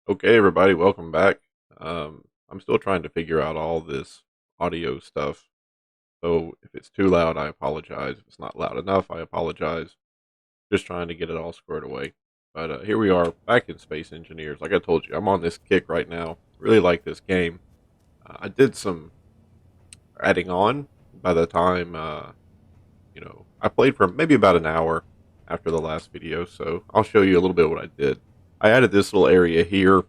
Okay, everybody, welcome back. I'm still trying to figure out all this audio stuff. So if it's too loud, I apologize. If it's not loud enough, I apologize. Just trying to get it all squared away. But here we are back in Space Engineers. Like I told you, I'm on this kick right now. Really like this game. I did some adding on by the time, I played for maybe about an hour after the last video. So I'll show you a little bit of what I did. I added this little area here.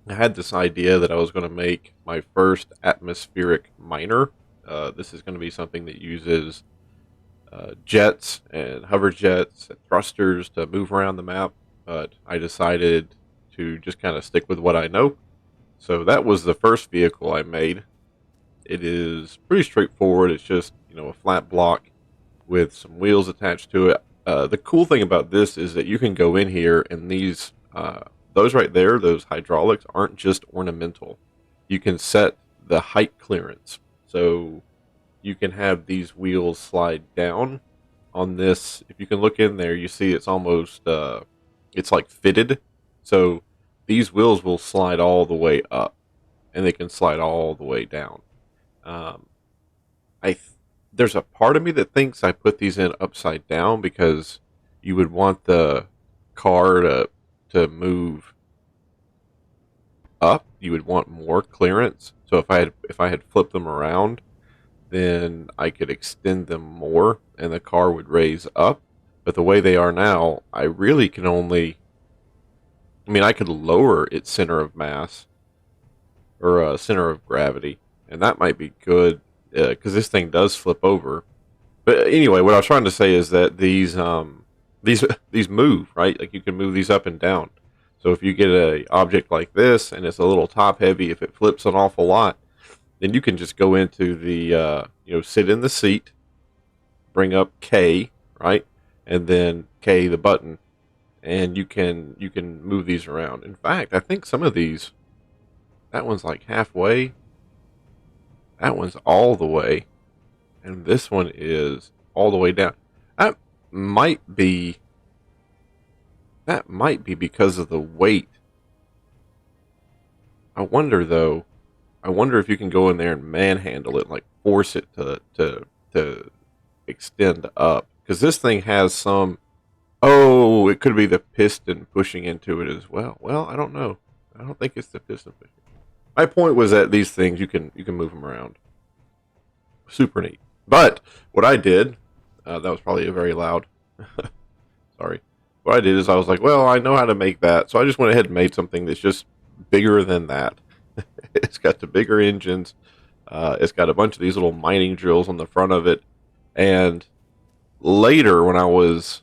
I had this idea that I was going to make my first atmospheric miner. This is going to be something that uses jets and hover jets and thrusters to move around the map, but I decided to just kind of stick with what I know. So that was the first vehicle I made. It is pretty straightforward. It's just, a flat block with some wheels attached to it. The cool thing about this is that you can go in here and those right there, those hydraulics, aren't just ornamental. You can set the height clearance. So you can have these wheels slide down on this. If you can look in there, you see it's almost, it's like fitted. So these wheels will slide all the way up and they can slide all the way down. Um, there's a part of me that thinks I put these in upside down because you would want the car to move up. You would want more clearance. So if I had flipped them around, then I could extend them more and the car would raise up. But the way they are now, I really can only, I could lower its center of mass or center of gravity, and that might be good because this thing does flip over. But anyway, what I was trying to say is that these these move, right. Like you can move these up and down. So if you get a object like this and it's a little top heavy, if it flips an awful lot, then you can just go into the sit in the seat, bring up K, right, and then K the button, and you can move these around. In fact, I think some of these, that one's like halfway, that one's all the way, and this one is all the way down. That might be that might be because of the weight. I wonder though. I wonder if you can go in there and manhandle it, like force it to extend up, because this thing has some. Oh, it could be the piston pushing into it as well. Well, I don't know. I don't think it's the piston pushing. My point was that these things you can move them around. Super neat. But what I did, that was probably a very loud. Sorry. What I did is I was like, well, I know how to make that, so I just went ahead and made something that's just bigger than that. It's got the bigger engines. It's got a bunch of these little mining drills on the front of it. And later, when I was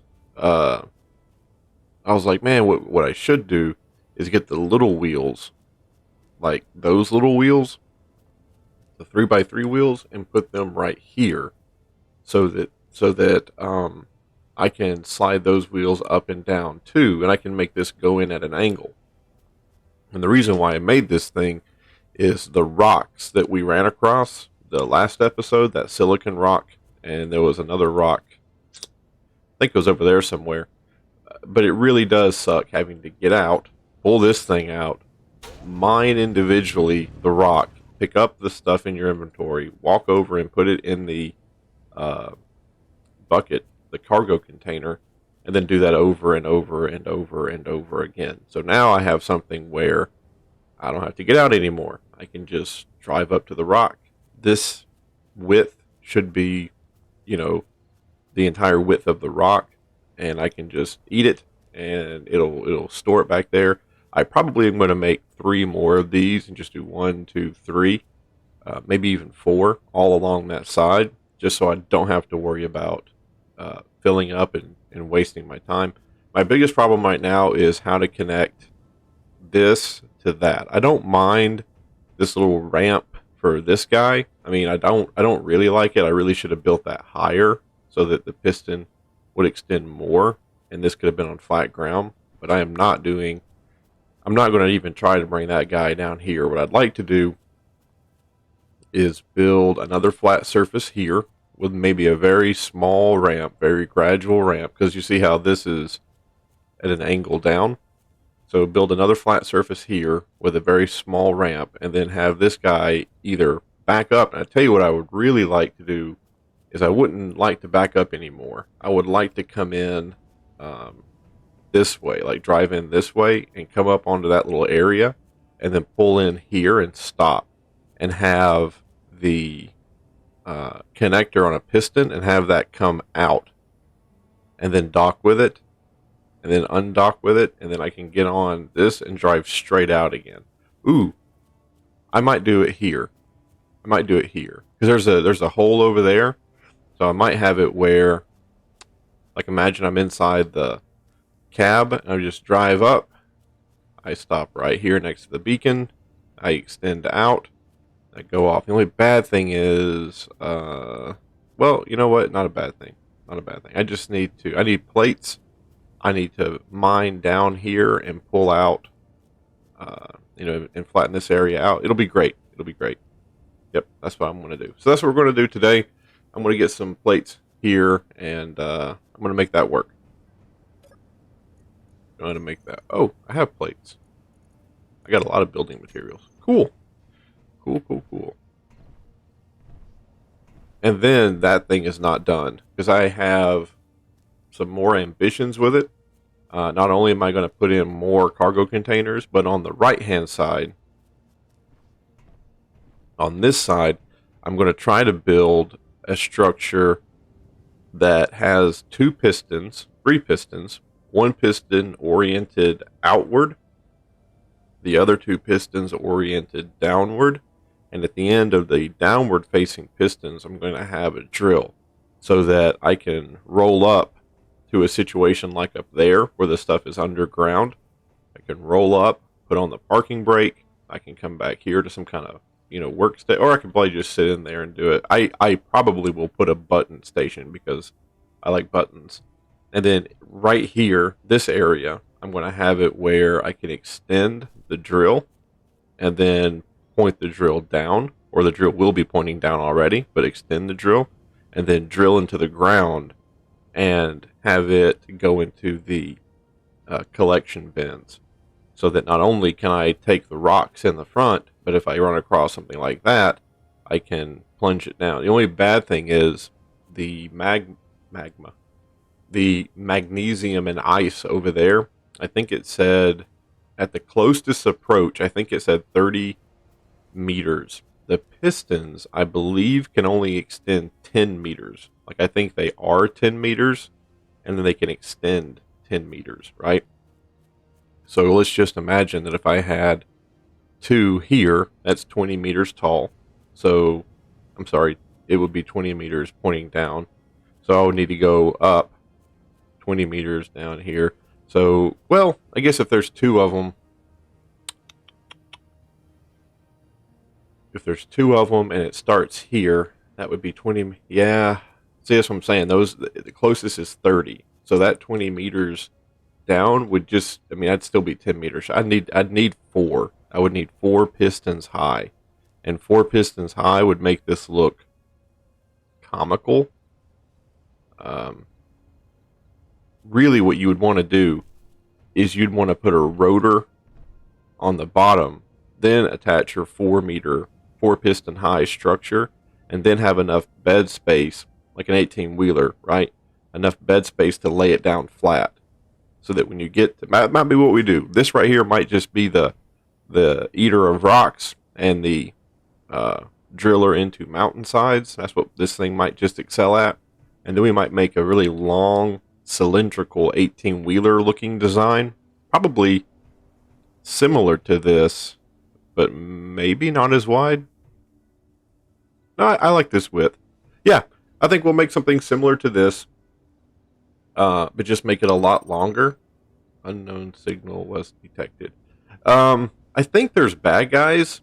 like, man, what I should do is get the little wheels, like those little wheels, the 3x3 wheels, and put them right here, so that I can slide those wheels up and down too, and I can make this go in at an angle. And the reason why I made this thing is the rocks that we ran across the last episode, that silicon rock, and there was another rock. I think it was over there somewhere. But it really does suck having to get out, pull this thing out, mine individually the rock, pick up the stuff in your inventory, walk over and put it in the uh, bucket, the cargo container, and then do that over and over and over and over again. So now I have something where I don't have to get out anymore. I can just drive up to the rock. This width should be, you know, the entire width of the rock, and I can just eat it, and it'll store it back there. I probably am going to make 3 more of these and just do 1, 2, 3, maybe even 4 all along that side, just so I don't have to worry about filling up and wasting my time. My biggest problem right now is how to connect this to that. I don't mind this little ramp for this guy. I don't really like it. I really should have built that higher so that the piston would extend more, and this could have been on flat ground. But I'm not going to even try to bring that guy down here. What I'd like to do is build another flat surface here with maybe a very small ramp, very gradual ramp, because you see how this is at an angle down. So build another flat surface here with a very small ramp, and then have this guy either back up. And I tell you what I would really like to do is I wouldn't like to back up anymore. I would like to come in this way, like drive in this way and come up onto that little area and then pull in here and stop and have the connector on a piston and have that come out and then dock with it and then undock with it, and then I can get on this and drive straight out again. Ooh, I might do it here. I might do it here because there's a hole over there, so I might have it where, like, imagine I'm inside the cab and I just drive up. I stop right here next to the beacon. I extend out. I go off. The only bad thing is, well, you know what? Not a bad thing. Not a bad thing. I need plates. I need to mine down here and pull out, and flatten this area out. It'll be great. It'll be great. Yep, that's what I'm going to do. So that's what we're going to do today. I'm going to get some plates here, and I'm going to make that work. I'm going to make that. Oh, I have plates. I got a lot of building materials. Cool. Cool. And then that thing is not done because I have some more ambitions with it. Not only am I going to put in more cargo containers, but on the right-hand side, on this side, I'm going to try to build a structure that has three pistons, one piston oriented outward, the other two pistons oriented downward, and at the end of the downward facing pistons, I'm going to have a drill so that I can roll up to a situation like up there where the stuff is underground. I can roll up, put on the parking brake. I can come back here to some kind of, work station, or I can probably just sit in there and do it. I probably will put a button station because I like buttons. And then right here, this area, I'm going to have it where I can extend the drill and then point the drill down, or the drill will be pointing down already, but extend the drill and then drill into the ground and have it go into the collection bins, so that not only can I take the rocks in the front, but if I run across something like that, I can plunge it down. The only bad thing is the magma, the magnesium and ice over there. I think it said at the closest approach, I think it said 30 meters. The pistons, I believe, can only extend 10 meters. Like, I think they are 10 meters, and then they can extend 10 meters, right? So let's just imagine that if I had two here, that's 20 meters tall. So, I'm sorry, it would be 20 meters pointing down. So I would need to go up 20 meters down here. So, well, I guess if there's two of them, and it starts here, that would be 20. Yeah. See, that's what I'm saying. The closest is 30. So that 20 meters down would just, I'd still be 10 meters. I'd need four. I would need 4 pistons high. And 4 pistons high would make this look comical. Really what you would want to do is you'd want to put a rotor on the bottom, then attach your 4 piston high structure, and then have enough bed space, like an 18-wheeler, right? Enough bed space to lay it down flat, so that when you get to, that might be what we do. This right here might just be the eater of rocks and the driller into mountainsides. That's what this thing might just excel at. And then we might make a really long, cylindrical 18-wheeler looking design, probably similar to this, but maybe not as wide. No, I like this width. Yeah, I think we'll make something similar to this, but just make it a lot longer. Unknown signal was detected. I think there's bad guys,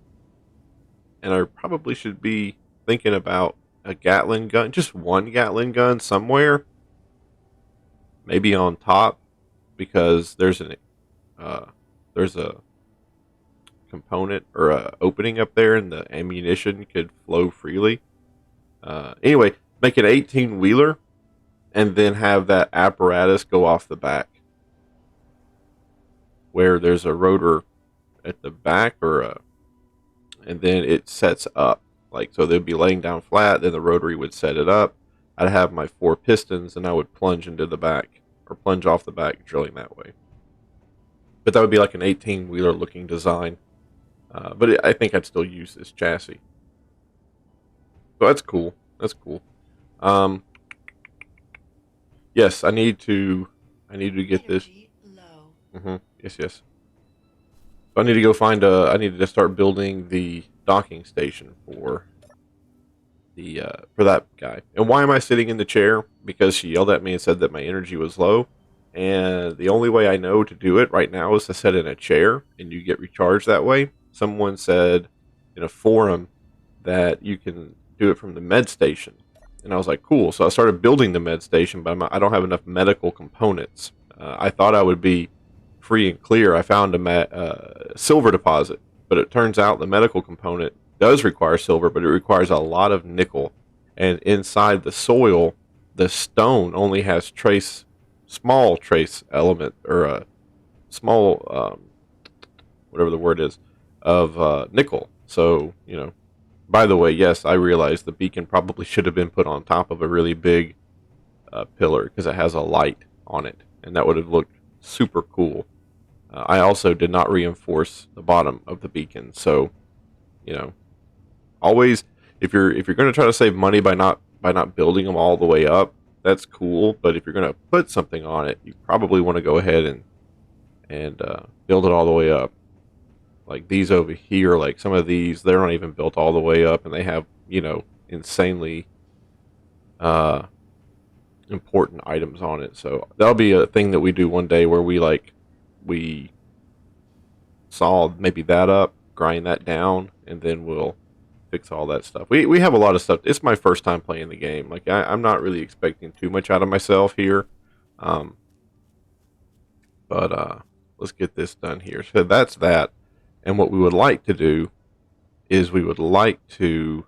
and I probably should be thinking about a Gatling gun, just one Gatling gun somewhere, maybe on top, because there's a component or a opening up there, and the ammunition could flow freely. Anyway, make an 18-wheeler, and then have that apparatus go off the back. where there's a rotor at the back, and then it sets up. Like, so they'd be laying down flat, then the rotary would set it up. I'd have my 4 pistons, and I would plunge into the back, or plunge off the back, drilling that way. But that would be like an 18-wheeler looking design. I think I'd still use this chassis. So that's cool. That's cool. Yes, I need to get this. Yes, yes. So I need to go find I need to start building the docking station for that guy. And why am I sitting in the chair? Because she yelled at me and said that my energy was low. And the only way I know to do it right now is to sit in a chair, and you get recharged that way. Someone said in a forum that you can do it from the med station. And I was like, cool. So I started building the med station, but I don't have enough medical components. I thought I would be free and clear. I found a silver deposit, but it turns out the medical component does require silver, but it requires a lot of nickel. And inside the soil, the stone only has small trace element, or a small, whatever the word is, of nickel. So, by the way, yes, I realize the beacon probably should have been put on top of a really big pillar, because it has a light on it, and that would have looked super cool. I also did not reinforce the bottom of the beacon, so always, if you're going to try to save money by not building them all the way up, that's cool. But if you're going to put something on it, you probably want to go ahead and build it all the way up. Like these over here, like some of these, they're not even built all the way up, and they have insanely important items on it. So that'll be a thing that we do one day, where we saw maybe that up, grind that down, and then we'll fix all that stuff. We have a lot of stuff. It's my first time playing the game. Like I'm not really expecting too much out of myself here. Let's get this done here. So that's that. And what we would like to do is we would like to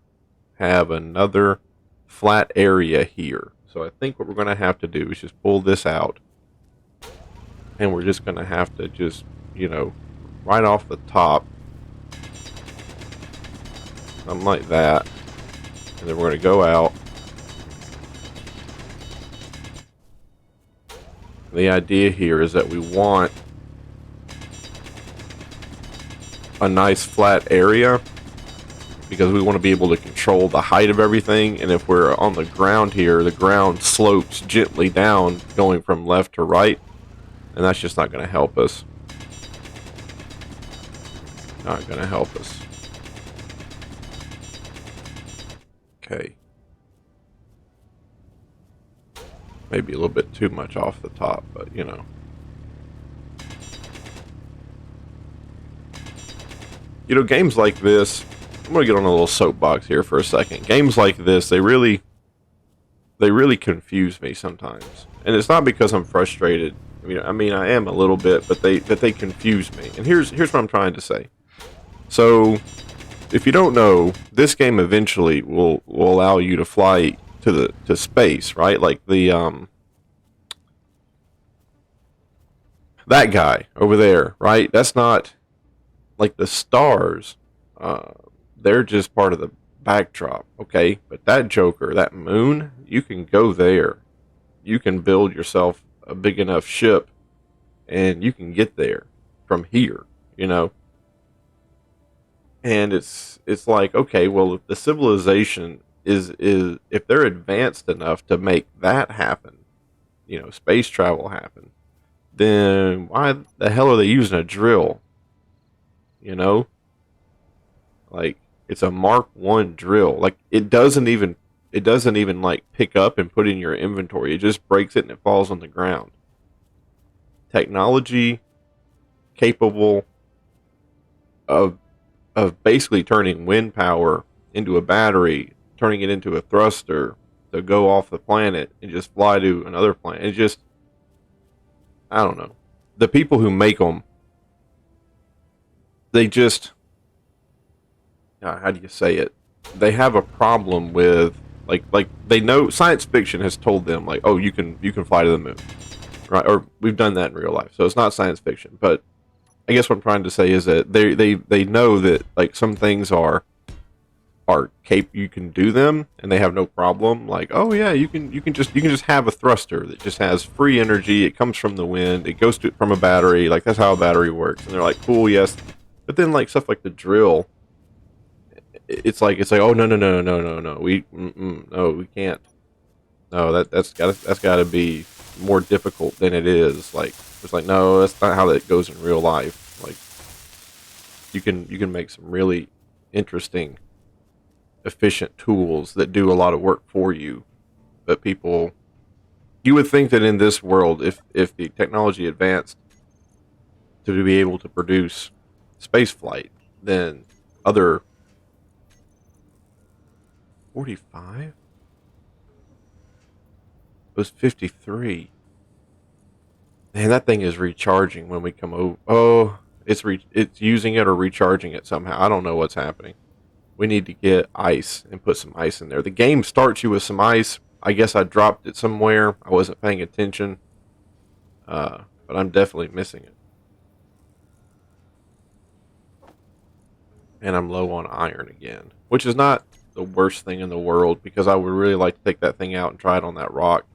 have another flat area here. So I think what we're going to have to do is just pull this out. And we're just going to have to just, right off the top, something like that. And then we're going to go out. The idea here is that we want a nice flat area, because we want to be able to control the height of everything. And if we're on the ground here, the ground slopes gently down, going from left to right, and that's just not going to help us. Not going to help us. Okay. Maybe a little bit too much off the top, but games like this, I'm going to get on a little soapbox here for a second. Games like this, they really confuse me sometimes. And it's not because I'm frustrated. I mean, I am a little bit, but they confuse me. And here's what I'm trying to say. So, if you don't know, this game eventually will allow you to fly to space, right? Like the that guy over there, right? That's not like the stars. They're just part of the backdrop, okay? But that Joker, that moon, you can go there. You can build yourself a big enough ship, and you can get there from here, And it's like, okay, well, if the civilization is if they're advanced enough to make that happen, space travel happen, then why the hell are they using a drill? Like, it's a Mark 1 drill. Like, it doesn't even like pick up and put in your inventory. It just breaks it and it falls on the ground. Technology capable of basically turning wind power into a battery, turning it into a thruster to go off the planet and just fly to another planet. It just, I don't know. The people who make them, they just, how do you say it? They have a problem with, like they know, science fiction has told them, like, oh, you can fly to the moon, right? Or we've done that in real life, so it's not science fiction. But I guess what I'm trying to say is that they know that like some things are you can do them and they have no problem. Like, oh yeah, you can just have a thruster that just has free energy. It comes from the wind. It goes to from a battery. Like that's how a battery works. And they're like, cool, yes. But then like stuff like the drill, it's like oh no, no, we can't. No, that's gotta be more difficult than it is. Like it's like no, that's not how that goes in real life. Like you can make some really interesting, efficient tools that do a lot of work for you. But people, you would think that in this world, if the technology advanced to be able to produce space flight, then other 45 was 53. Man, that thing is recharging when we come over. Oh, it's using it or recharging it somehow. I don't know what's happening. We need to get ice and put some ice in there. The game starts you with some ice. I guess I dropped it somewhere. I wasn't paying attention, but I'm definitely missing it. And I'm low on iron again, which is not the worst thing in the world because I would really like to take that thing out and try it on that rock.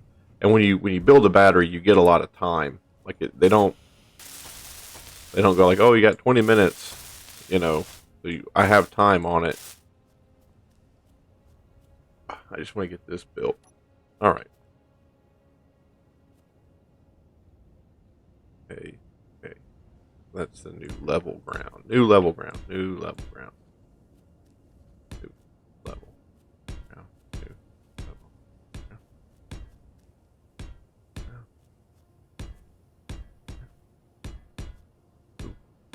And when you build a battery, you get a lot of time. Like they don't go like, oh, you got 20 minutes, So I have time on it. I just want to get this built. All right. Okay. Okay. That's the new level ground. New level ground. New level ground. New level ground. New level ground.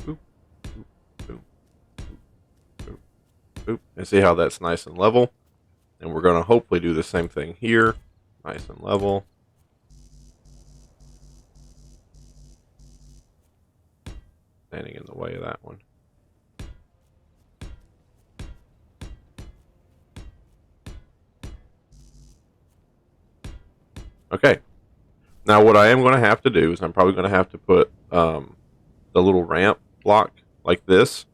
Boop, boop, boop, boop, boop, boop. And see how that's nice and level. And we're going to hopefully do the same thing here. Nice and level. Standing in the way of that one. Okay. Now what I am going to have to do is I'm probably going to have to put the little ramp block like this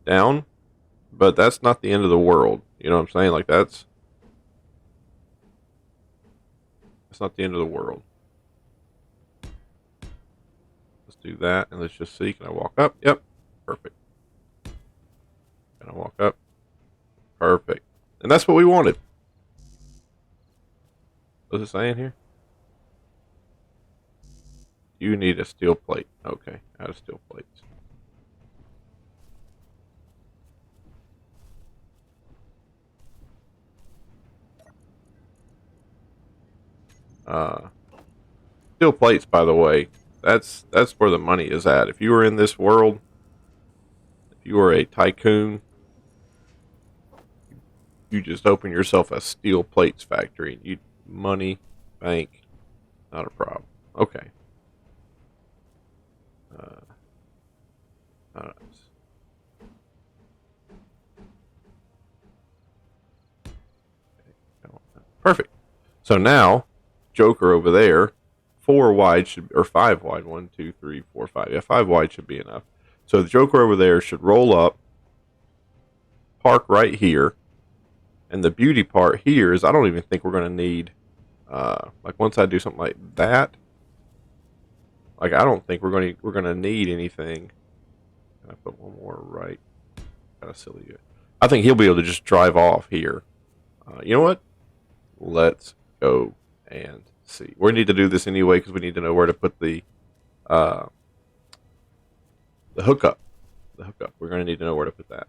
down. But that's not the end of the world. You know what I'm saying? Like that's not the end of the world. Let's do that and let's just see. Can I walk up? Yep. Perfect. Can I walk up? Perfect. And that's what we wanted. What's it saying here? You need a steel plate. Okay, out of steel plates. Uh, Steel plates, by the way, that's where the money is at. If you were in this world, if you were a tycoon, you just open yourself a steel plates factory. You money, bank, not a problem. Okay. Uh, uh, Perfect. So now, Joker over there, 4 wide should or 5 wide. 1, 2, 3, 4, 5. Yeah, 5 wide should be enough. So the Joker over there should roll up, park right here, and the beauty part here is I don't even think we're going to need, like once I do something like that, like I don't think we're gonna need anything. Can I put one more right? Kind of silly. I think he'll be able to just drive off here. You know what? Let's go and see. We need to do this anyway because we need to know where to put uh, the hookup. The hookup. We're going to need to know where to put that.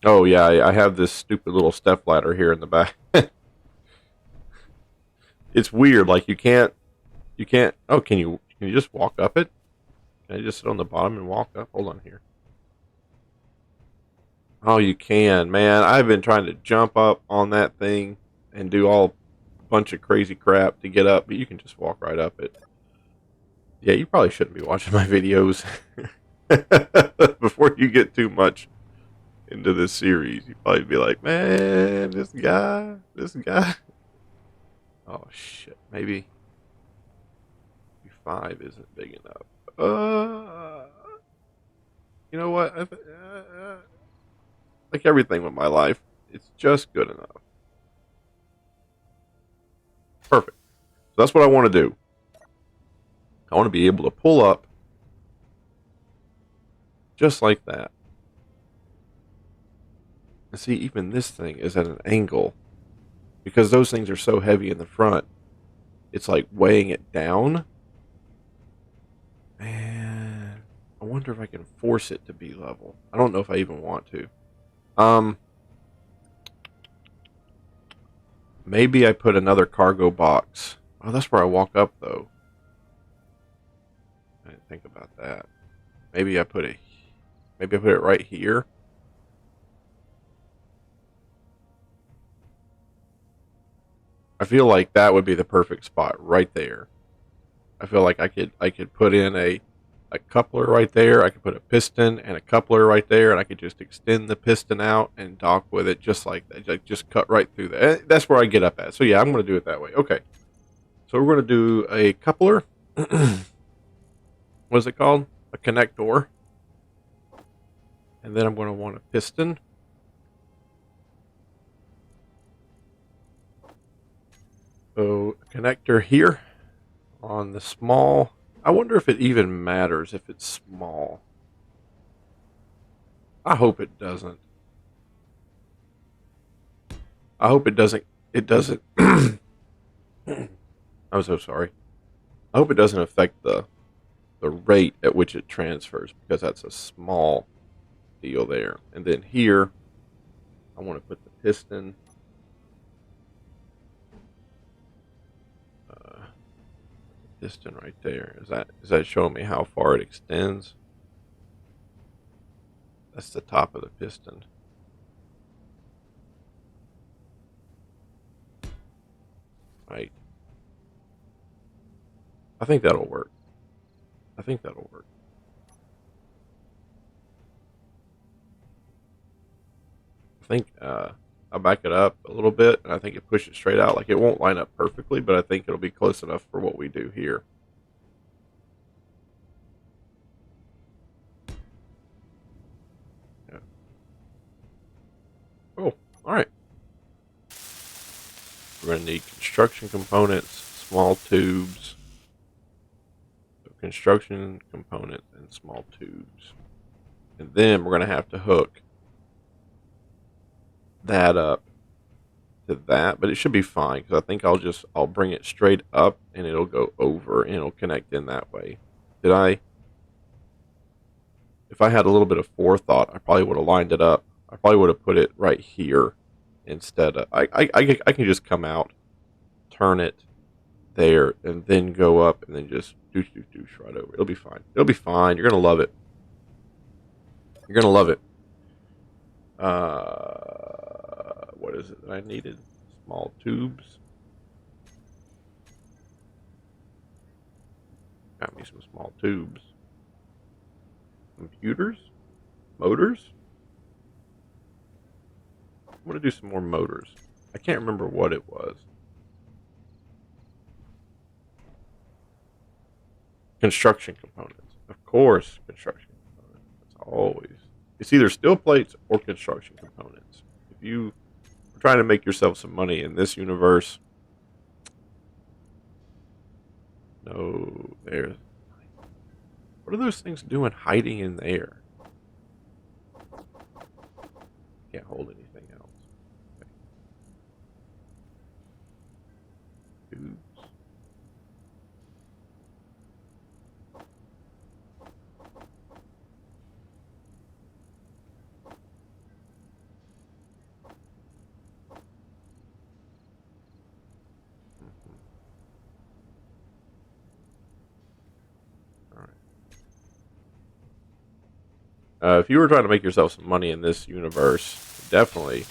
Oh yeah, I have this stupid little step ladder here in the back. It's weird. Like you can't. Oh, can you just walk up it? Can I just sit on the bottom and walk up? Hold on here. Oh, you can, man. I've been trying to jump up on that thing and do all bunch of crazy crap to get up, but you can just walk right up it. Yeah, you probably shouldn't be watching my videos before you get too much into this series. You'd probably be like, man, this guy. Oh shit, maybe 5 isn't big enough. You know what? Like everything with my life, it's just good enough. Perfect. So that's what I want to do. I want to be able to pull up just like that. And see, even this thing is at an angle because those things are so heavy in the front. It's like weighing it down. And I wonder if I can force it to be level. I don't know if I even want to. Maybe I put another cargo box. Oh, that's where I walk up though. I didn't think about that. Maybe I put it. Maybe I put it right here. I feel like that would be the perfect spot right there. I feel like I could put in a coupler right there. I could put a piston and a coupler right there, and I could just extend the piston out and dock with it just like that. Like just cut right through that. That's where I get up at. So yeah, I'm going to do it that way. Okay. So we're going to do a coupler. What is it called? A connector. And then I'm going to want a piston. So a connector here on the small. I wonder if it even matters if it's small. I hope it doesn't. I hope it doesn't. It doesn't. I'm so sorry. I hope it doesn't affect the rate at which it transfers because that's a small deal there. And then here, I want to put the piston. Piston right there. Is that showing me how far it extends? That's the top of the piston. Right. I think that'll work. I think that'll work. I think I'll back it up a little bit, and I think it pushes straight out. Like it won't line up perfectly, but I think it'll be close enough for what we do here. Yeah. Oh, all right. We're going to need construction components, small tubes. So construction components and small tubes. And then we're going to have to hook that up to that, but it should be fine because I think I'll bring it straight up and it'll go over and it'll connect in that way. If I had a little bit of forethought, I probably would have lined it up. I probably would have put it right here instead of, I can just come out, turn it there, and then go up and then just douche right over. It'll be fine. It'll be fine. You're going to love it. You're going to love it. What is it that I needed? Small tubes. Got me some small tubes. Computers? Motors? I'm going to do some more motors. I can't remember what it was. Construction components. Of course, construction components. That's always. It's either steel plates or construction components. If you are trying to make yourself some money in this universe, no, there's. What are those things doing hiding in there? Can't hold anything else. Okay. Tubes. All right. If you were trying to make yourself some money in this universe, definitely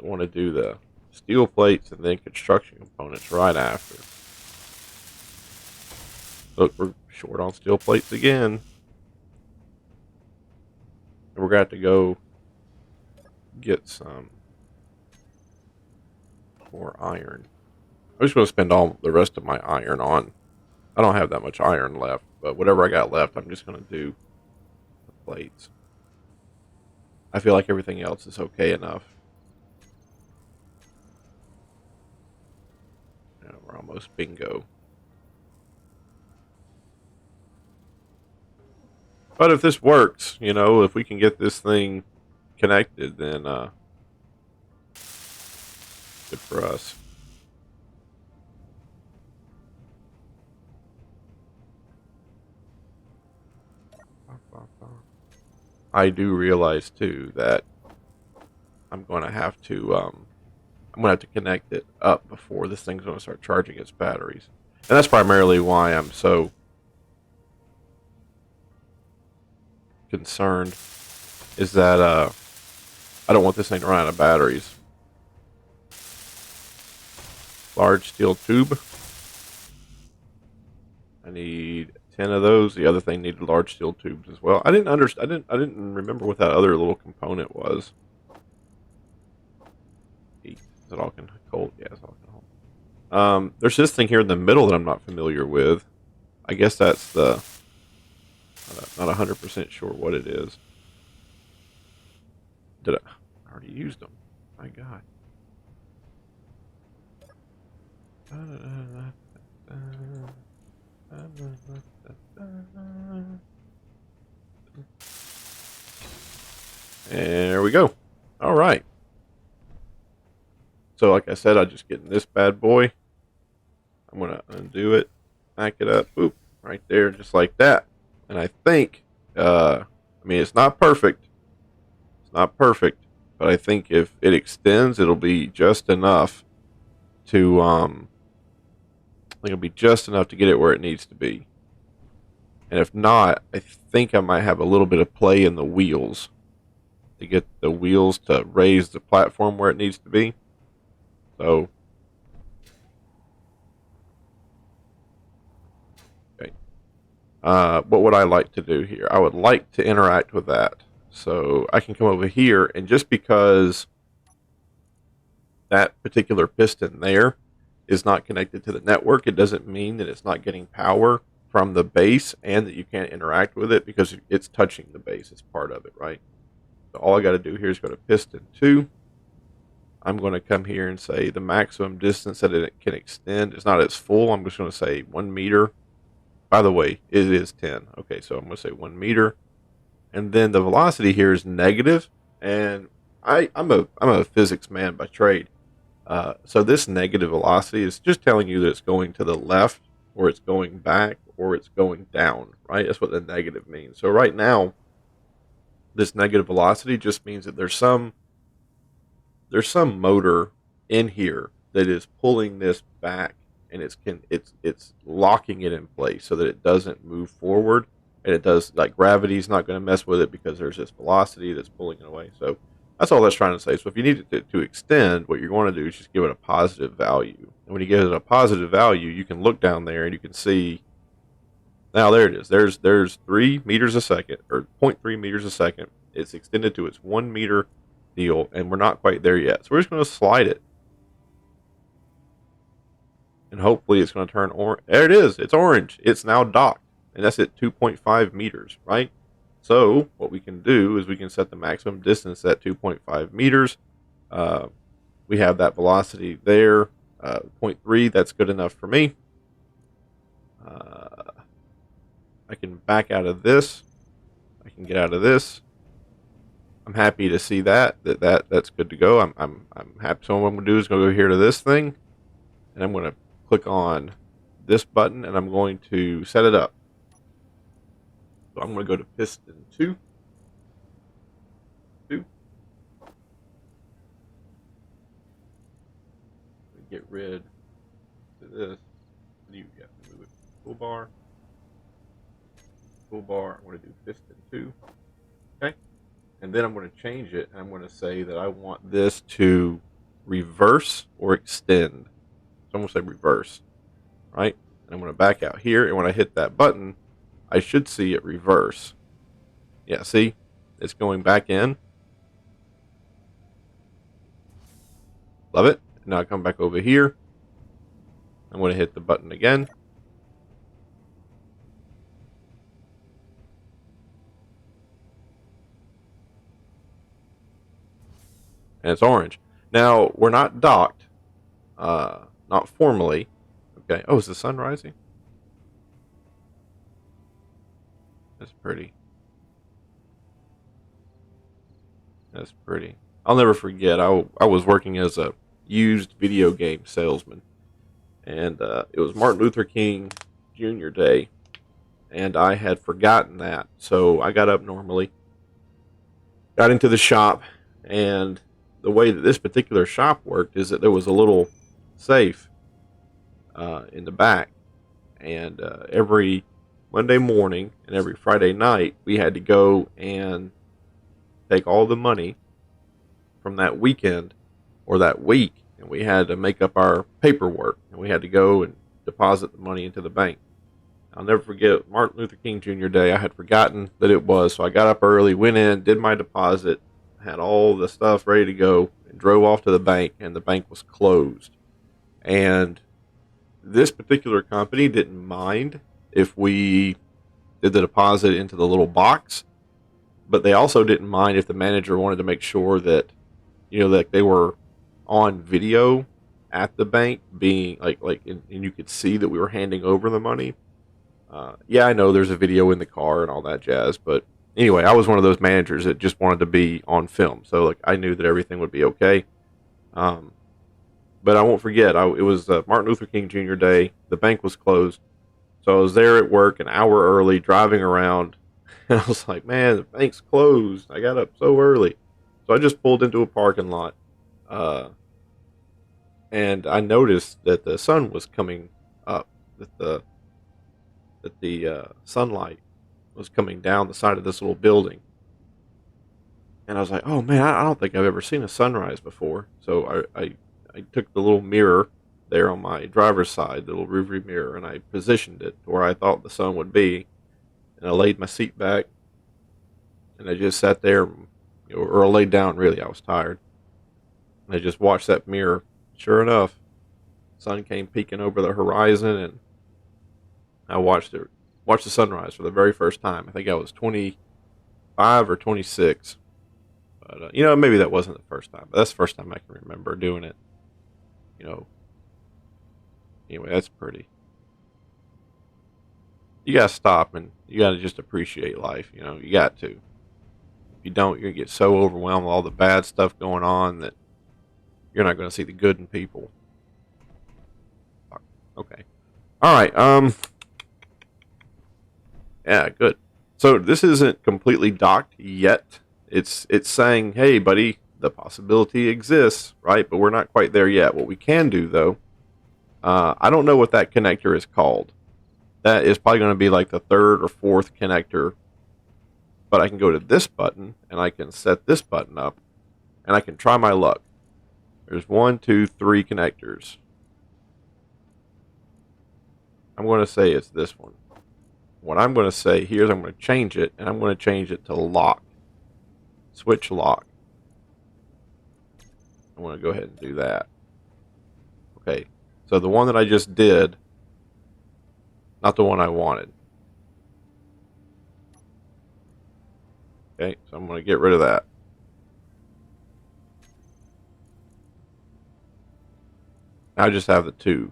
want to do the steel plates and then construction components right after. Look, we're short on steel plates again. And we're going to have to go get some more iron. I'm just going to spend all the rest of my iron on. I don't have that much iron left, but whatever I got left, I'm just going to do plates. I feel like everything else is okay enough. We're almost bingo. But if this works, if we can get this thing connected, then good for us. I do realize too that I'm going to have to connect it up before this thing's going to start charging its batteries, and that's primarily why I'm so concerned. Is that I don't want this thing to run out of batteries. Large steel tube. I need 10 of those. The other thing needed large steel tubes as well. I didn't remember what that other little component was. Is it all can hold? Yeah, it's all can hold. There's this thing here in the middle that I'm not familiar with. I guess that's the. Not 100% sure what it is. I already used them? My God. There we go. All right. So like I said, I'm just getting this bad boy. I'm going to undo it, back it up, boop, right there, just like that. And I think, it's not perfect. It's not perfect, but I think if it extends, it'll be just enough to, I think it'll be just enough to get it where it needs to be. And if not, I think I might have a little bit of play in the wheels to get the wheels to raise the platform where it needs to be. So, okay. What would I like to do here? I would like to interact with that. So I can come over here, and just because that particular piston there is not connected to the network, it doesn't mean that it's not getting power from the base and that you can't interact with it, because it's touching the base. It's part of it, right? So all I got to do here is go to piston 2. I'm going to come here and say the maximum distance that it can extend is not its full. I'm just going to say 1 meter. By the way, it is 10. Okay, so I'm going to say 1 meter. And then the velocity here is negative. And I'm a physics man by trade. So this negative velocity is just telling you that it's going to the left, or it's going back, or it's going down, right? That's what the negative means. So right now, this negative velocity just means that there's some motor in here that is pulling this back, and it's locking it in place so that it doesn't move forward, and it does, like, gravity's not going to mess with it because there's this velocity that's pulling it away. So that's all that's trying to say. So if you need it to extend, what you're going to do is just give it a positive value. And when you give it a positive value, you can look down there and you can see, now there it is. There's 3 meters a second, or 0.3 meters a second. It's extended to its 1 meter deal, and we're not quite there yet. So we're just going to slide it. And hopefully it's going to turn orange. There it is. It's orange. It's now docked. And that's at 2.5 meters, right? So what we can do is we can set the maximum distance at 2.5 meters. We have that velocity there. 0.3, that's good enough for me. I can back out of this. I can get out of this. I'm happy to see that's good to go. I'm happy. So what I'm going to do is go here to this thing, and I'm going to click on this button, and I'm going to set it up. So I'm going to go to piston 2. Get rid of this. You got to move it to toolbar. Toolbar. I'm going to do piston 2. Okay. And then I'm going to change it, and I'm going to say that I want this to reverse or extend. So I'm going to say reverse, right? And I'm going to back out here, and when I hit that button, I should see it reverse. Yeah, see? It's going back in. Love it. Now I come back over here. I'm going to hit the button again. and it's orange. Now, we're not docked, not formally. Okay. Oh, is the sun rising? That's pretty. That's pretty. I'll never forget. I was working as a used video game salesman, and it was Martin Luther King Jr. Day, and I had forgotten that. So I got up normally, got into the shop, and the way that this particular shop worked is that there was a little safe in the back, and every Monday morning and every Friday night we had to go and take all the money from that weekend or that week, and we had to make up our paperwork, and we had to go and deposit the money into the bank. I'll never forget Martin Luther King Jr. Day. I had forgotten that it was, so I got up early, went in, did my deposit, had all the stuff ready to go, and drove off to the bank, and the bank was closed. And this particular company didn't mind if we did the deposit into the little box, but they also didn't mind if the manager wanted to make sure that, that they were on video at the bank, being and you could see that we were handing over the money. Yeah, I know there's a video in the car and all that jazz, but anyway, I was one of those managers that just wanted to be on film, so I knew that everything would be okay. But I won't forget, it was Martin Luther King Jr. Day. The bank was closed, so I was there at work an hour early, driving around, and I was like, man, the bank's closed. I got up so early, so I just pulled into a parking lot, and I noticed that the sun was coming up, that the sunlight was coming down the side of this little building. And I was like, oh man, I don't think I've ever seen a sunrise before. So I took the little mirror there on my driver's side, the little rearview mirror, and I positioned it to where I thought the sun would be. And I laid my seat back, and I just sat there, or I laid down, really. I was tired. And I just watched that mirror. Sure enough, the sun came peeking over the horizon, and I watched the sunrise for the very first time. I think I was 25 or 26. But, maybe that wasn't the first time. But that's the first time I can remember doing it. Anyway, that's pretty. You got to stop and you got to just appreciate life. You got to. If you don't, you're going to get so overwhelmed with all the bad stuff going on that you're not going to see the good in people. Okay. All right. Yeah, good. So this isn't completely docked yet. It's saying, hey, buddy, the possibility exists, right? But we're not quite there yet. What we can do, though, I don't know what that connector is called. That is probably going to be like the third or fourth connector. But I can go to this button, and I can set this button up, and I can try my luck. There's 1, 2, 3 connectors. I'm going to say it's this one. What I'm going to say here is I'm going to change it, and I'm going to change it to lock. Switch lock. I want to go ahead and do that. Okay, so the one that I just did, not the one I wanted. Okay, so I'm going to get rid of that. I just have the 2.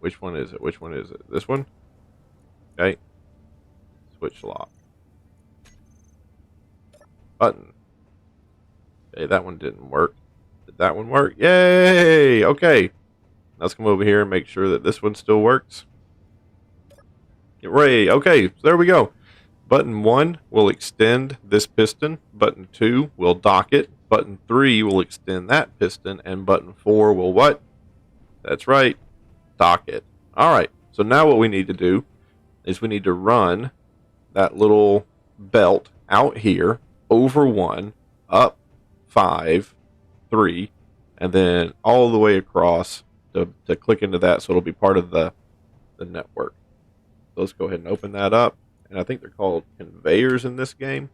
Which one is it? Which one is it? This one? Okay. Switch lock. Button. Okay, that one didn't work. Did that one work? Yay! Okay. Let's come over here and make sure that this one still works. Get ready. Okay, so there we go. Button 1 will extend this piston. Button 2 will dock it. Button 3 will extend that piston. And button 4 will what? That's right. Dock it. Alright, so now what we need to do is we need to run that little belt out here, over 1, up 5, 3, and then all the way across to click into that, so it'll be part of the network. So let's go ahead and open that up, and I think they're called conveyors in this game.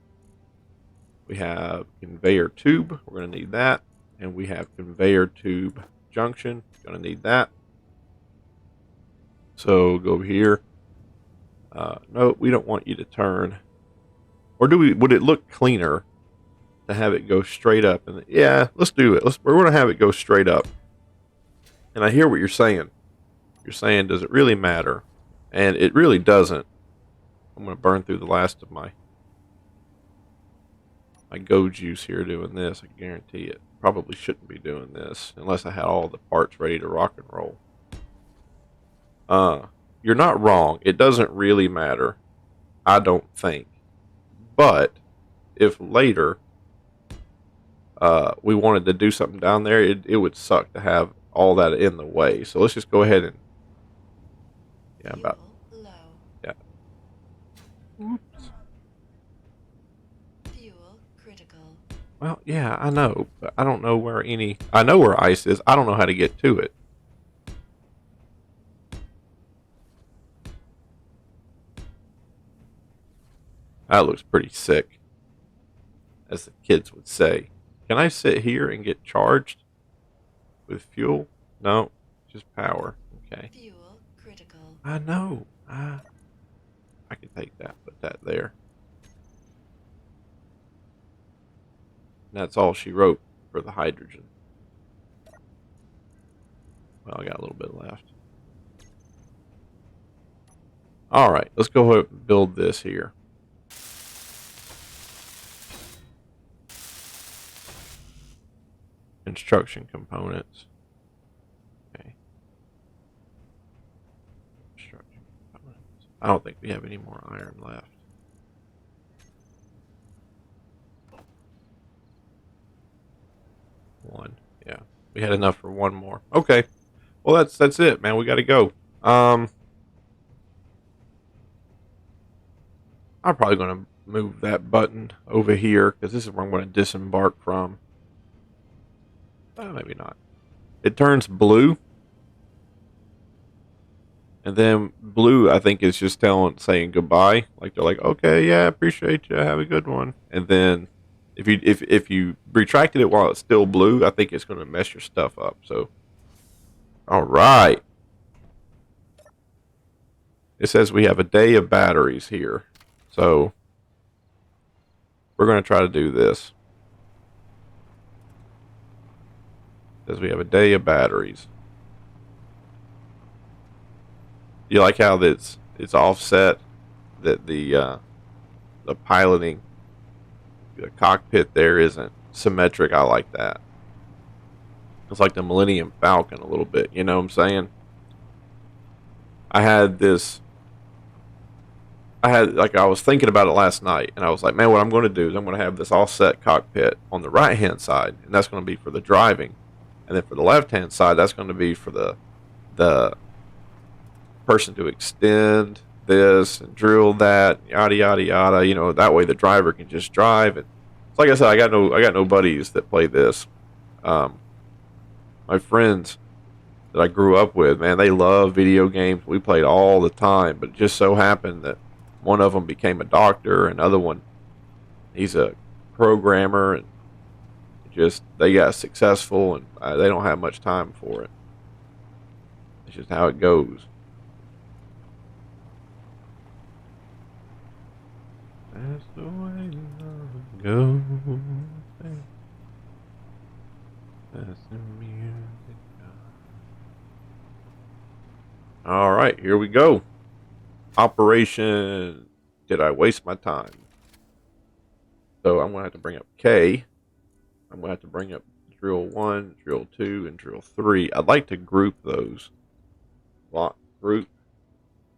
We have conveyor tube, we're going to need that, and we have conveyor tube junction, going to need that. So go over here. No, we don't want you to turn. Or would it look cleaner to have it go straight up. And yeah, let's do it. We're going to have it go straight up. And I hear what you're saying. You're saying, does it really matter? And it really doesn't. I'm going to burn through the last of my go juice here doing this. I guarantee it. Probably shouldn't be doing this unless I had all the parts ready to rock and roll. You're not wrong. It doesn't really matter. I don't think. But if later we wanted to do something down there, it would suck to have all that in the way. So let's just go ahead and yeah. Oops. Fuel critical. Well, yeah, I know, but I don't know where I know where ice is. I don't know how to get to it. That looks pretty sick, as the kids would say. Can I sit here and get charged with fuel? No, just power. Okay. Fuel critical. I know. I can take that, put that there. And that's all she wrote for the hydrogen. Well, I got a little bit left. All right, let's go ahead and build this here. Construction components. Okay. Construction components. I don't think we have any more iron left. One. Yeah. We had enough for one more. Okay. Well, that's it, man. We got to go. I'm probably going to move that button over here because this is where I'm going to disembark from. Maybe not. It turns blue. And then blue, I think, is just saying goodbye. Like they're like, okay, yeah, appreciate you. Have a good one. And then if you retracted it while it's still blue, I think it's going to mess your stuff up. So, all right. It says we have a day of batteries here. So, we're going to try to do this. It says we have a day of batteries. You like how it's offset, that the piloting, the cockpit there isn't symmetric. I like that. It's like the Millennium Falcon a little bit. You know what I'm saying? I was thinking about it last night, and I was like, man, what I'm going to do is I'm going to have this offset cockpit on the right hand side, and that's going to be for the driving, and then for the left hand side, that's going to be for the person to extend this and drill that, yada yada yada. You know, that way the driver can just drive. And like I said, I got no buddies that play this. My friends that I grew up with, man, they love video games. We played all the time, but it just so happened that one of them became a doctor, another one, he's a programmer, and just they got successful, and they don't have much time for it. It's just how it goes. That's the way love goes. That's the music. All right, here we go. Operation. Did I waste my time? So I'm going to have to bring up K. I'm going to have to bring up drill 1, drill 2, and drill 3. I'd like to group those. Lock group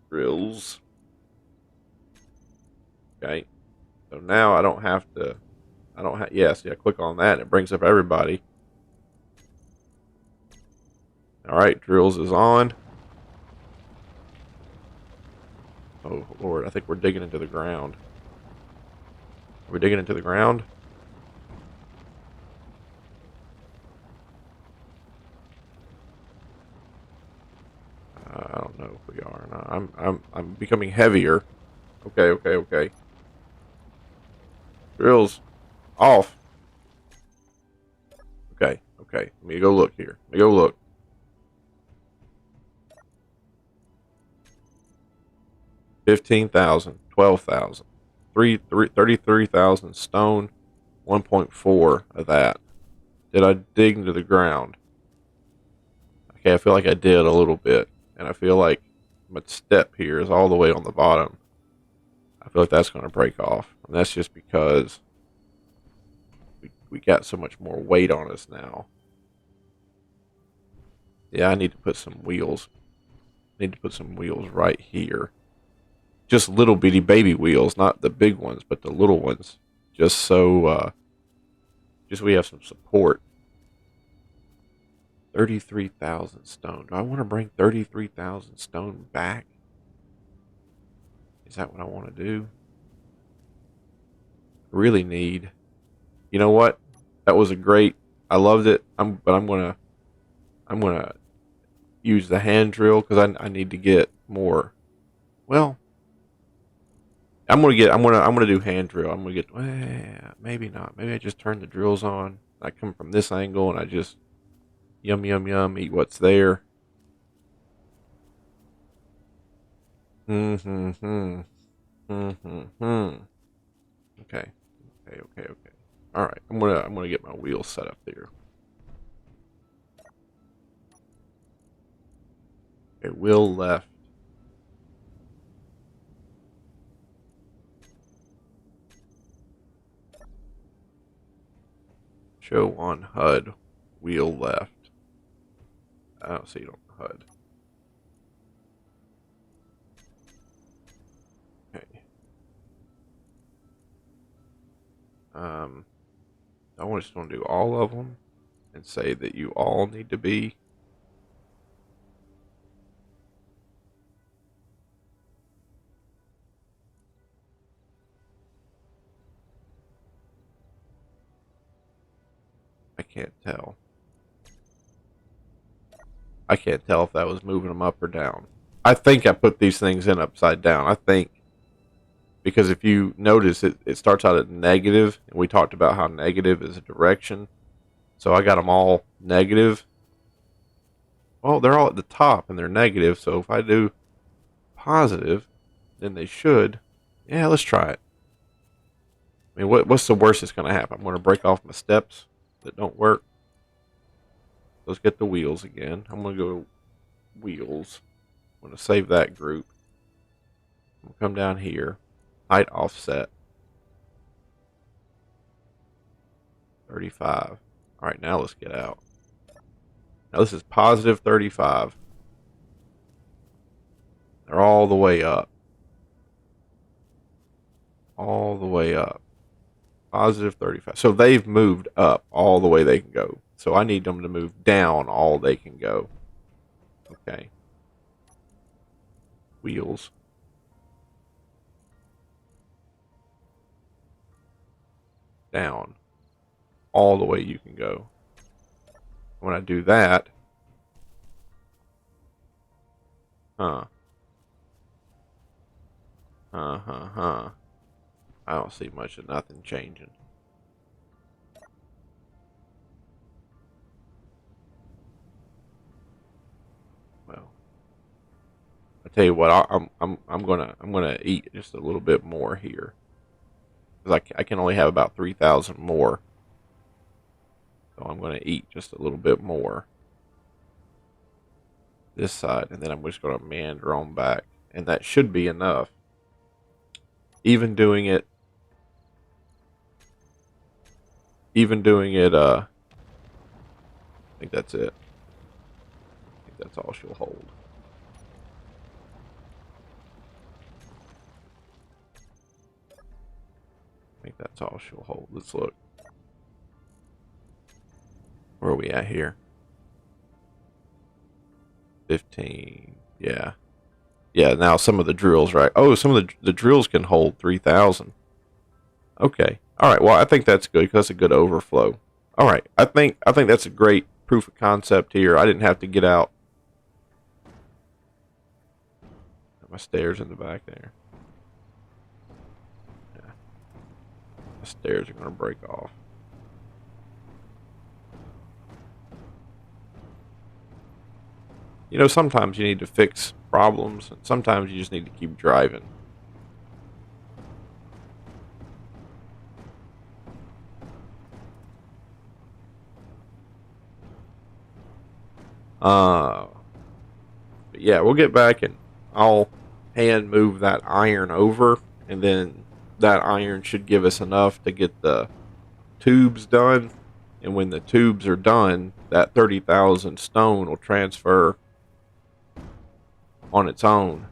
drills. Okay. So now I don't have, yes, yeah, click on that and it brings up everybody. All right, drills is on. Oh, Lord, I think we're digging into the ground. Are we digging into the ground? I don't know if we are or not. I'm becoming heavier. Okay. Drills off. Okay. Let me go look here. 15,000, 12,000, 33,000 stone, 1.4 of that. Did I dig into the ground? Okay, I feel like I did a little bit. And I feel like my step here is all the way on the bottom. I feel like that's going to break off. And that's just because we got so much more weight on us now. Yeah, I need to put some wheels. I need to put some wheels right here. Just little bitty baby wheels, not the big ones, but the little ones. Just so, just we have some support. 33,000 stone. Do I want to bring 33,000 stone back? Is that what I want to do? I really need. You know what? That was a great. I loved it. But I'm gonna use the hand drill because I need to get more. Well, I'm gonna do hand drill. I'm gonna get. Maybe not. Maybe I just turn the drills on. I come from this angle and I just yum yum yum eat what's there. Hmm hmm hmm hmm hmm. Okay. Okay. Okay. Okay. All right. I'm gonna get my wheels set up there. Okay. Wheel left. Show on HUD. Wheel left. I don't see it on the HUD. Okay. Just want to do all of them and say that you all need to be. I can't tell. I can't tell if that was moving them up or down. I think I put these things in upside down. I think because if you notice it starts out at negative, and we talked about how negative is a direction. So I got them all negative. Well, they're all at the top and they're negative. So if I do positive, then they should. Yeah, let's try it. I mean, what's the worst that's going to happen? I'm going to break off my steps that don't work. Let's get the wheels again. I'm going to go wheels. I'm going to save that group. I'm going to come down here. Height offset. 35. All right, now let's get out. Now this is positive 35. They're all the way up. All the way up. Positive 35. So they've moved up all the way they can go. So I need them to move down all they can go. Okay. Wheels. Down. All the way you can go. When I do that. Huh. I don't see much of nothing changing. Well, I tell you what, I'm gonna eat just a little bit more here because I can only have about 3,000 more, so I'm gonna eat just a little bit more this side, and then I'm just gonna meander on back, and that should be enough. Even doing it, I think that's it. I think that's all she'll hold. I think that's all she'll hold. Let's look. Where are we at here? 15. Yeah. Yeah, now some of the drills, right? Oh, some of the drills can hold 3,000. Okay. All right. Well, I think that's good because that's a good overflow. All right. I think that's a great proof of concept here. I didn't have to get out my stairs in the back there. Yeah. The stairs are going to break off. You know, sometimes you need to fix problems, and sometimes you just need to keep driving. Uh, but yeah, we'll get back and I'll hand move that iron over, and then that iron should give us enough to get the tubes done. And when the tubes are done, that 30,000 stone will transfer on its own.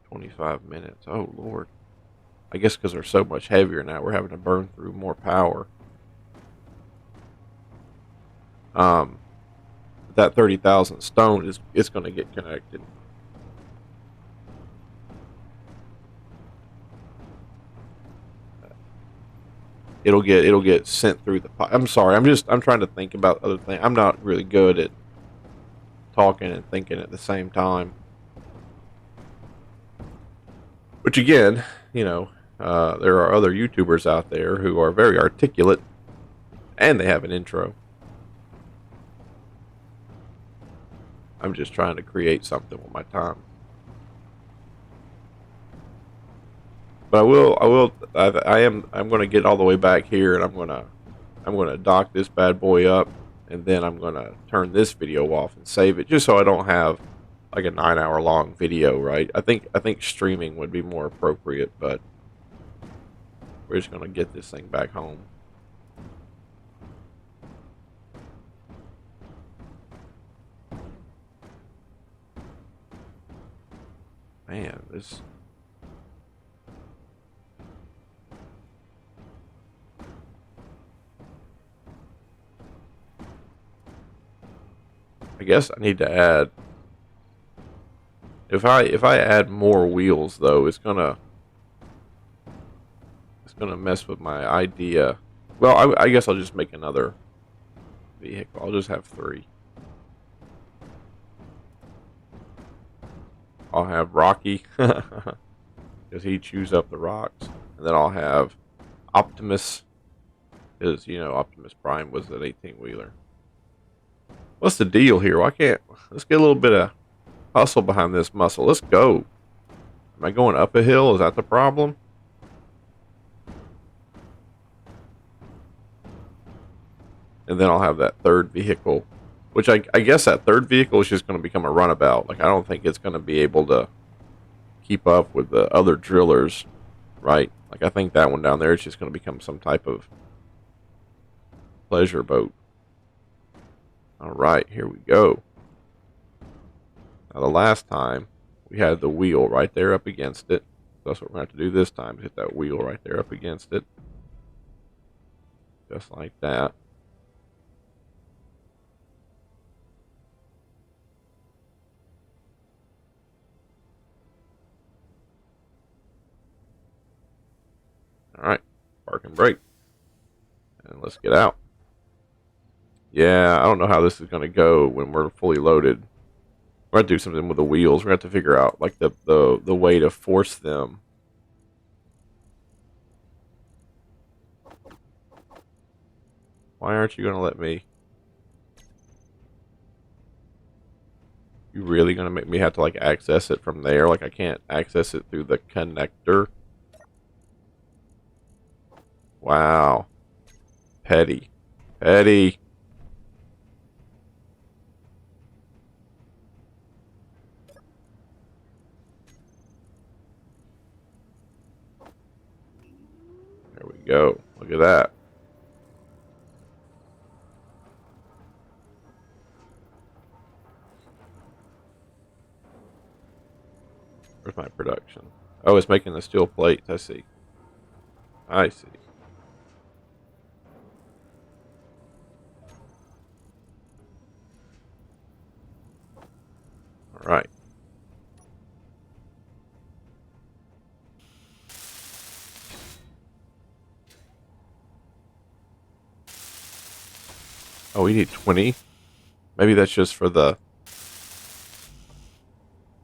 25 minutes. Oh, Lord. I guess because they're so much heavier now, we're having to burn through more power. Um, that 30,000 stone is going to get connected. It'll get sent through the pipe. I'm sorry. I'm trying to think about other things. I'm not really good at talking and thinking at the same time. Which again, there are other YouTubers out there who are very articulate and they have an intro. I'm just trying to create something with my time. But I'm going to get all the way back here, and I'm going to dock this bad boy up, and then I'm going to turn this video off and save it, just so I don't have like a 9-hour long video, right? I think streaming would be more appropriate, but we're just going to get this thing back home. Man, this. I guess I need to add. If I add more wheels though, it's gonna mess with my idea. Well, I guess I'll just make another vehicle. I'll just have 3. I'll have Rocky because he chews up the rocks, and then I'll have Optimus because Optimus Prime was an 18-wheeler. What's the deal here? Why can't let's get a little bit of hustle behind this muscle? Let's go. Am I going up a hill? Is that the problem? And then I'll have that third vehicle, which I guess that third vehicle is just going to become a runabout. Like, I don't think it's going to be able to keep up with the other drillers, right? Like, I think that one down there is just going to become some type of pleasure boat. All right, here we go. Now, the last time we had the wheel right there up against it. So that's what we're going to have to do this time. Hit that wheel right there up against it. Just like that. All right, park and brake. And let's get out. Yeah, I don't know how this is going to go when we're fully loaded. We're going to do something with the wheels. We're going to have to figure out like the way to force them. Why aren't you going to let me? You really going to make me have to like access it from there? Like I can't access it through the connector? Wow. Petty. Petty. There we go. Look at that. Where's my production? Oh, it's making the steel plates. I see. I see. All right. Oh, we need 20. Maybe that's just for the.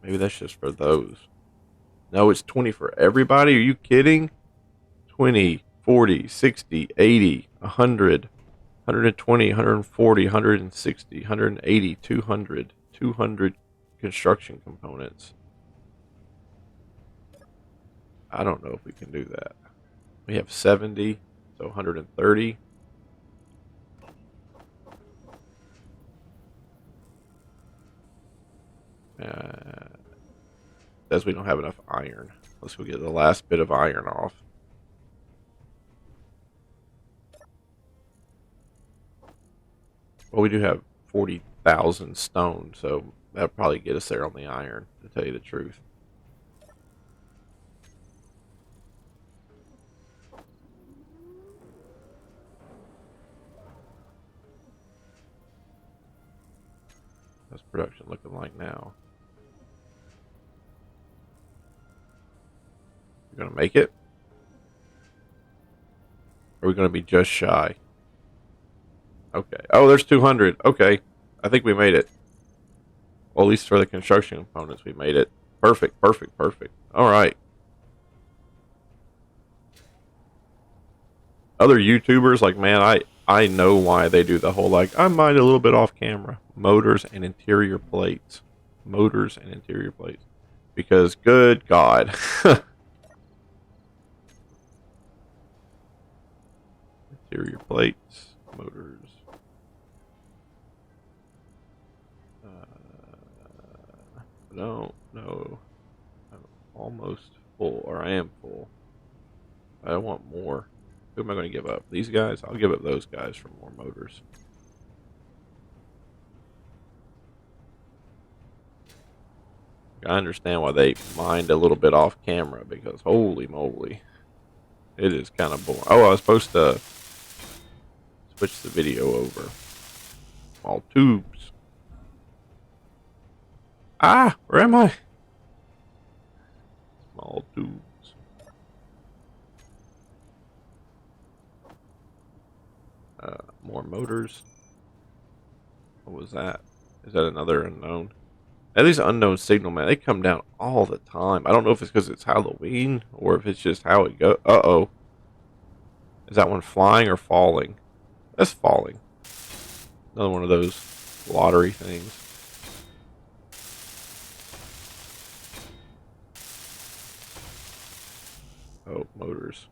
Maybe that's just for those. No, it's 20 for everybody. Are you kidding? 20, 40, 60, 80, 100, 120, 140, 160, 180, 200, 200 construction components. I don't know if we can do that. We have 70, so 130. Says we don't have enough iron. Let's go get the last bit of iron off. Well, we do have 40,000 stone, so that'll probably get us there on the iron, to tell you the truth. How's production looking like now? We're going to make it? Or are we going to be just shy? Okay. Oh, there's 200. Okay. I think we made it. Well, at least for the construction components, we made it. Perfect, perfect, perfect. All right. Other YouTubers, like, man, I know why they do the whole, like, I mind a little bit off camera. Motors and interior plates. Motors and interior plates. Because, good God. Interior plates. Motors. No, no. I'm almost full, or I am full. I want more. Who am I going to give up? These guys? I'll give up those guys for more motors. I understand why they mind a little bit off camera, because holy moly. It is kind of boring. Oh, I was supposed to switch the video over. All tubes. Ah, where am I? Small tubes. More motors. What was that? Is that another unknown? At least unknown signal, man. They come down all the time. I don't know if it's because it's Halloween or if it's just how it goes. Uh-oh. Is that one flying or falling? That's falling. Another one of those lottery things. Oh, motors.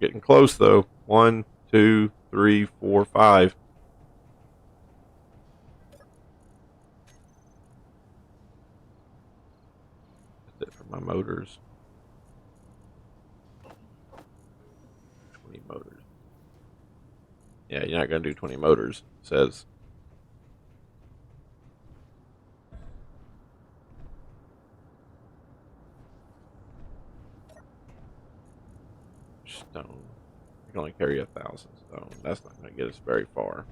Getting close, though. 1, 2, 3, 4, 5. That's it for my motors. 20 motors. Yeah, you're not going to do 20 motors, it says. Stone. You can only carry 1,000 stone. That's not going to get us very far.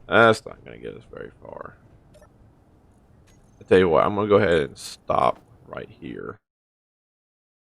That's not going to get us very far. I tell you what, I'm going to go ahead and stop right here.